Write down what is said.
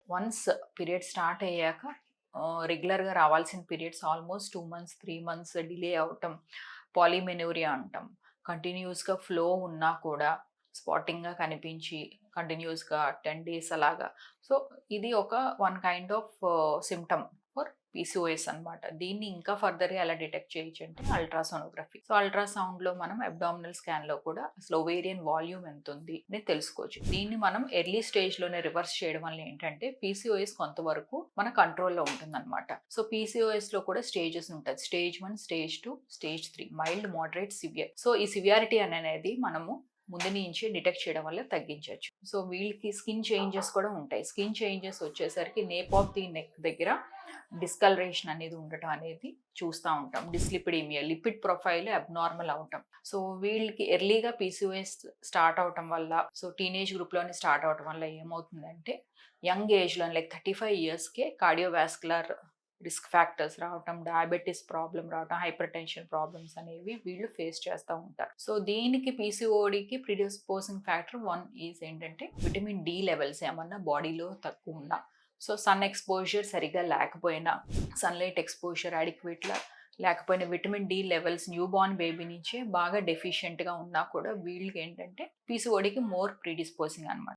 Once period start అయ్యాక రెగ్యులర్‌గా రావాల్సిన periods almost 2 months, 3 months delay అవ్వటం, పాలిమెనోరియా అంటాం. కంటిన్యూయస్‌గా ఫ్లో ఉన్నా కూడా స్పాటింగ్‌గా కనిపించి కంటిన్యూయస్‌గా 10 డేస్ అలాగా. సో, ఇది ఒక one kind of symptom for PCOS అనమాట. దీన్ని ఇంకా ఫర్దర్‌గా ఎలా డిటెక్ట్ చేయొచ్చంటే అల్ట్రాసోనోగ్రఫీ. సో, అల్ట్రాసౌండ్‌లో మనం అబ్డామినల్ స్కాన్‌లో కూడా అసలు ఓవేరియన్ వాల్యూమ్ ఎంతుంది అని తెలుసుకోవచ్చు. దీన్ని మనం ఎర్లీ స్టేజ్‌లోనే రివర్స్ చేయడం వల్ల ఏంటంటే పీసీఓఎస్ కొంతవరకు మన కంట్రోల్‌లో ఉంటుందన్నమాట. సో, పీసీఓఎస్‌లో కూడా స్టేజెస్ ఉంటాయి. Stage 1, stage 2, stage 3 mild, moderate, severe. So, ఈ సివియారిటీ అనేది మనము ముందు నుంచి డిటెక్ట్ చేయడం వల్ల తగ్గించొచ్చు. సో, వీళ్ళకి స్కిన్ చేంజెస్ కూడా ఉంటాయి. స్కిన్ చేంజెస్ వచ్చేసరికి నేప్ ఆఫ్ ది నెక్ దగ్గర డిస్కలరేషన్ అనేది ఉండటం అనేది చూస్తూ ఉంటాం. డిస్లిపిడీమియా, లిపిడ్ ప్రొఫైల్ అబ్నార్మల్ అవటం. సో, వీళ్ళకి ఎర్లీగా పీసీఓఎస్ స్టార్ట్ అవటం వల్ల, సో టీనేజ్ గ్రూప్‌లోనే స్టార్ట్ అవటం వల్ల ఏమవుతుందంటే యంగ్ ఏజ్‌లో లైక్ 35 ఇయర్స్‌కే కార్డియోవాస్కులర్ రిస్క్ ఫ్యాక్టర్స్ రావటం, డయాబెటిస్ ప్రాబ్లమ్ రావటం, హైపర్ టెన్షన్ ప్రాబ్లమ్స్ అనేవి వీళ్ళు ఫేస్ చేస్తూ ఉంటారు. సో, దీనికి పీసీఓడికి ప్రిడిస్పోజింగ్ ఫ్యాక్టర్ 1 ఈజ్ ఏంటంటే విటమిన్ డి లెవెల్స్ ఏమన్నా బాడీలో తక్కువ ఉన్నా, సో సన్ ఎక్స్‌పోజర్ సరిగ్గా లేకపోయినా, సన్‌లైట్ ఎక్స్‌పోజర్ అడిక్వేట్‌గా లేకపోయినా, vitamin D levels newborn baby నుంచే బాగా డెఫిషియెంట్‌గా ఉన్నా కూడా వీళ్ళకి ఏంటంటే పీసీఓడికి మోర్ ప్రిడిస్పోజింగ్ అనమాట.